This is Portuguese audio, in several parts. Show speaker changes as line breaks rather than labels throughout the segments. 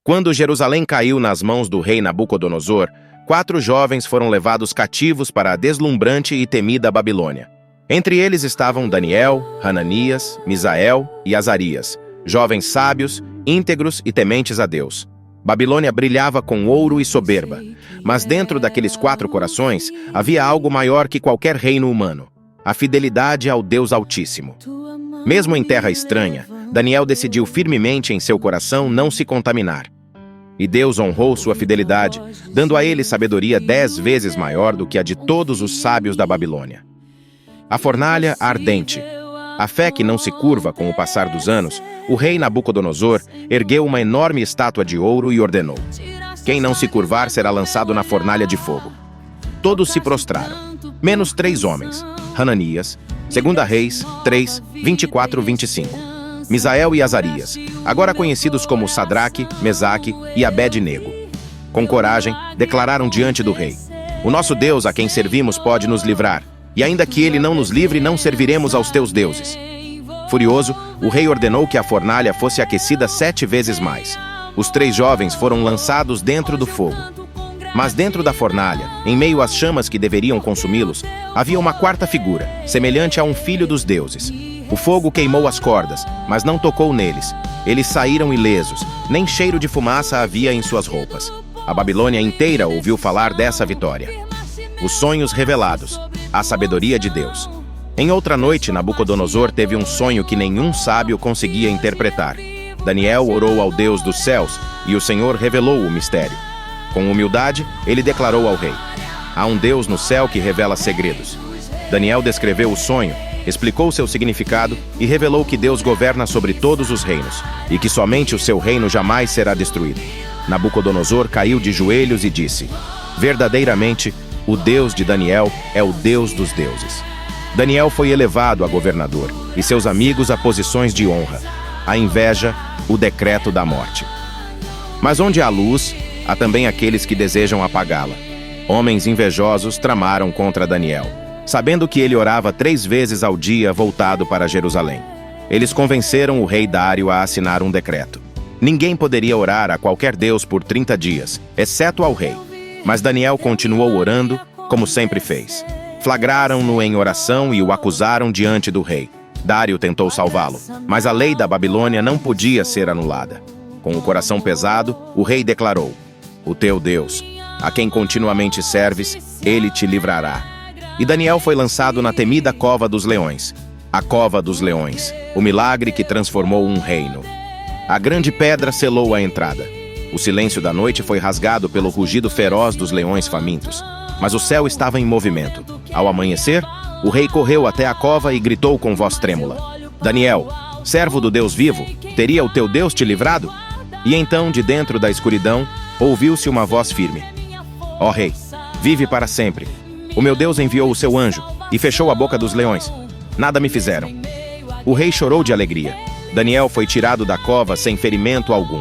Quando Jerusalém caiu nas mãos do rei Nabucodonosor, 4 jovens foram levados cativos para a deslumbrante e temida Babilônia. Entre eles estavam Daniel, Hananias, Misael e Azarias, jovens sábios, íntegros e tementes a Deus. Babilônia brilhava com ouro e soberba, mas dentro daqueles 4 corações havia algo maior que qualquer reino humano: a fidelidade ao Deus Altíssimo. Mesmo em terra estranha, Daniel decidiu firmemente em seu coração não se contaminar. E Deus honrou sua fidelidade, dando a ele sabedoria 10 vezes maior do que a de todos os sábios da Babilônia. A fornalha ardente. A fé que não se curva com o passar dos anos, o rei Nabucodonosor ergueu uma enorme estátua de ouro e ordenou: quem não se curvar será lançado na fornalha de fogo. Todos se prostraram, menos 3 homens: Hananias, 2 Reis 3, 24-25. Misael e Azarias, agora conhecidos como Sadraque, Mesaque e Abed-nego. Com coragem, declararam diante do rei: o nosso Deus a quem servimos pode nos livrar, e ainda que ele não nos livre, não serviremos aos teus deuses. Furioso, o rei ordenou que a fornalha fosse aquecida 7 vezes mais. Os 3 jovens foram lançados dentro do fogo. Mas dentro da fornalha, em meio às chamas que deveriam consumi-los, havia uma 4ª figura, semelhante a um filho dos deuses. O fogo queimou as cordas, mas não tocou neles. Eles saíram ilesos, nem cheiro de fumaça havia em suas roupas. A Babilônia inteira ouviu falar dessa vitória. Os sonhos revelados, a sabedoria de Deus. Em outra noite, Nabucodonosor teve um sonho que nenhum sábio conseguia interpretar. Daniel orou ao Deus dos céus e o Senhor revelou o mistério. Com humildade, ele declarou ao rei: há um Deus no céu que revela segredos. Daniel descreveu o sonho, explicou seu significado e revelou que Deus governa sobre todos os reinos e que somente o seu reino jamais será destruído. Nabucodonosor caiu de joelhos e disse: verdadeiramente, o Deus de Daniel é o Deus dos deuses. Daniel foi elevado a governador e seus amigos a posições de honra. A inveja, o decreto da morte. Mas onde há luz, há também aqueles que desejam apagá-la. Homens invejosos tramaram contra Daniel, sabendo que ele orava 3 vezes ao dia voltado para Jerusalém. Eles convenceram o rei Dário a assinar um decreto. Ninguém poderia orar a qualquer deus por 30 dias, exceto ao rei. Mas Daniel continuou orando, como sempre fez. Flagraram-no em oração e o acusaram diante do rei. Dário tentou salvá-lo, mas a lei da Babilônia não podia ser anulada. Com o coração pesado, o rei declarou: o teu Deus, a quem continuamente serves, ele te livrará. E Daniel foi lançado na temida cova dos leões. A cova dos leões, o milagre que transformou um reino. A grande pedra selou a entrada. O silêncio da noite foi rasgado pelo rugido feroz dos leões famintos. Mas o céu estava em movimento. Ao amanhecer, o rei correu até a cova e gritou com voz trêmula: Daniel, servo do Deus vivo, teria o teu Deus te livrado? E então, de dentro da escuridão, ouviu-se uma voz firme: ó rei, vive para sempre. O meu Deus enviou o seu anjo e fechou a boca dos leões. Nada me fizeram. O rei chorou de alegria. Daniel foi tirado da cova sem ferimento algum.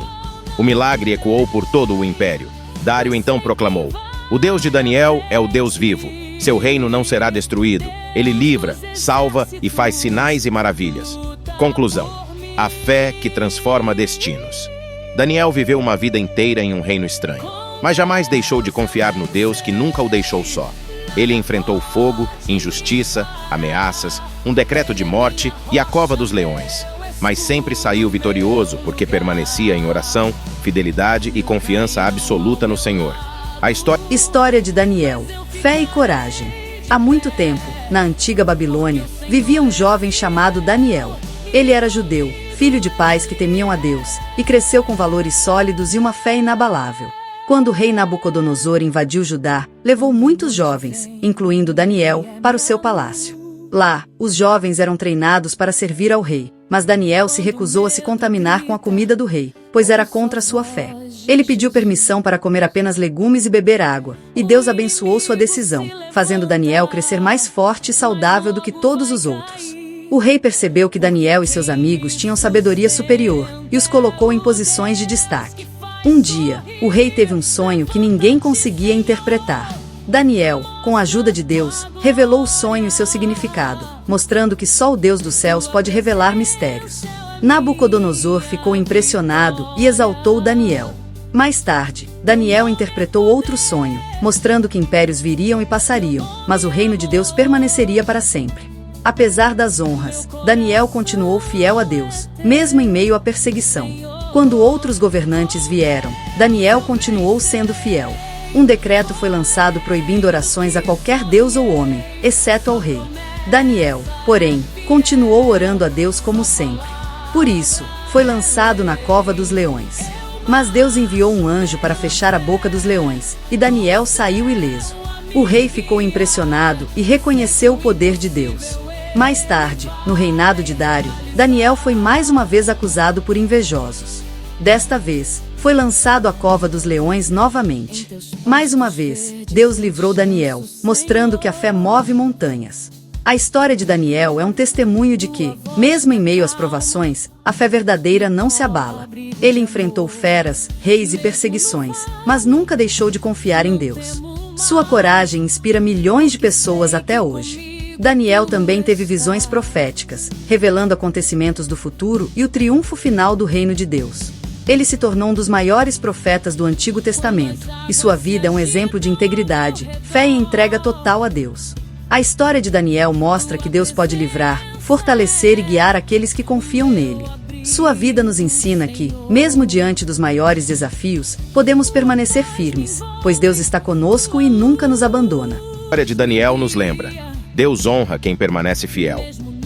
O milagre ecoou por todo o império. Dário então proclamou: o Deus de Daniel é o Deus vivo. Seu reino não será destruído. Ele livra, salva e faz sinais e maravilhas. Conclusão: a fé que transforma destinos. Daniel viveu uma vida inteira em um reino estranho, mas jamais deixou de confiar no Deus que nunca o deixou só. Ele enfrentou fogo, injustiça, ameaças, um decreto de morte e a cova dos leões. Mas sempre saiu vitorioso porque permanecia em oração, fidelidade e confiança absoluta no Senhor. A
História de Daniel. Fé e coragem. Há muito tempo, na antiga Babilônia, vivia um jovem chamado Daniel. Ele era judeu, filho de pais que temiam a Deus, e cresceu com valores sólidos e uma fé inabalável. Quando o rei Nabucodonosor invadiu Judá, levou muitos jovens, incluindo Daniel, para o seu palácio. Lá, os jovens eram treinados para servir ao rei, mas Daniel se recusou a se contaminar com a comida do rei, pois era contra sua fé. Ele pediu permissão para comer apenas legumes e beber água, e Deus abençoou sua decisão, fazendo Daniel crescer mais forte e saudável do que todos os outros. O rei percebeu que Daniel e seus amigos tinham sabedoria superior, e os colocou em posições de destaque. Um dia, o rei teve um sonho que ninguém conseguia interpretar. Daniel, com a ajuda de Deus, revelou o sonho e seu significado, mostrando que só o Deus dos céus pode revelar mistérios. Nabucodonosor ficou impressionado e exaltou Daniel. Mais tarde, Daniel interpretou outro sonho, mostrando que impérios viriam e passariam, mas o reino de Deus permaneceria para sempre. Apesar das honras, Daniel continuou fiel a Deus, mesmo em meio à perseguição. Quando outros governantes vieram, Daniel continuou sendo fiel. Um decreto foi lançado proibindo orações a qualquer deus ou homem, exceto ao rei. Daniel, porém, continuou orando a Deus como sempre. Por isso, foi lançado na cova dos leões. Mas Deus enviou um anjo para fechar a boca dos leões, e Daniel saiu ileso. O rei ficou impressionado e reconheceu o poder de Deus. Mais tarde, no reinado de Dário, Daniel foi mais uma vez acusado por invejosos. Desta vez, foi lançado à cova dos leões novamente. Mais uma vez, Deus livrou Daniel, mostrando que a fé move montanhas. A história de Daniel é um testemunho de que, mesmo em meio às provações, a fé verdadeira não se abala. Ele enfrentou feras, reis e perseguições, mas nunca deixou de confiar em Deus. Sua coragem inspira milhões de pessoas até hoje. Daniel também teve visões proféticas, revelando acontecimentos do futuro e o triunfo final do reino de Deus. Ele se tornou um dos maiores profetas do Antigo Testamento, e sua vida é um exemplo de integridade, fé e entrega total a Deus. A história de Daniel mostra que Deus pode livrar, fortalecer e guiar aqueles que confiam nele. Sua vida nos ensina que, mesmo diante dos maiores desafios, podemos permanecer firmes, pois Deus está conosco e nunca nos abandona.
A história de Daniel nos lembra: Deus honra quem permanece fiel.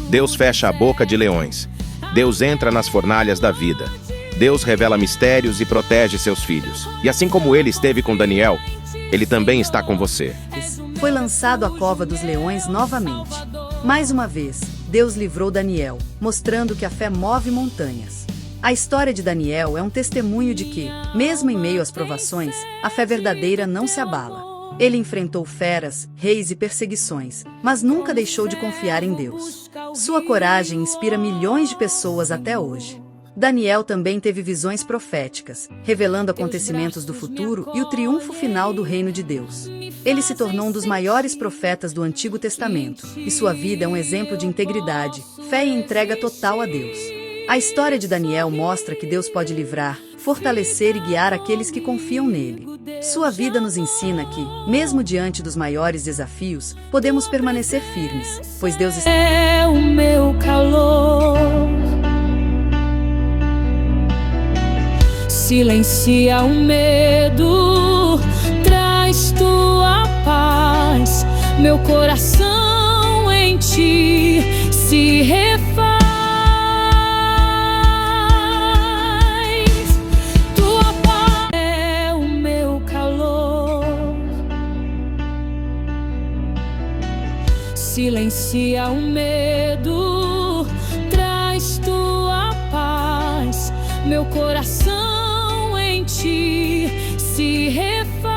Deus fecha a boca de leões. Deus entra nas fornalhas da vida. Deus revela mistérios e protege seus filhos. E assim como ele esteve com Daniel, ele também está com você.
Foi lançado à cova dos leões novamente. Mais uma vez, Deus livrou Daniel, mostrando que a fé move montanhas. A história de Daniel é um testemunho de que, mesmo em meio às provações, a fé verdadeira não se abala. Ele enfrentou feras, reis e perseguições, mas nunca deixou de confiar em Deus. Sua coragem inspira milhões de pessoas até hoje. Daniel também teve visões proféticas, revelando acontecimentos do futuro e o triunfo final do reino de Deus. Ele se tornou um dos maiores profetas do Antigo Testamento, e sua vida é um exemplo de integridade, fé e entrega total a Deus. A história de Daniel mostra que Deus pode livrar, fortalecer e guiar aqueles que confiam nele. Sua vida nos ensina que, mesmo diante dos maiores desafios, podemos permanecer firmes, pois Deus
é o meu calor. Silencia o medo, traz tua paz. Meu coração em ti se refaz. Tua paz é o meu calor. Silencia o medo, traz tua paz. Meu coração se refaz.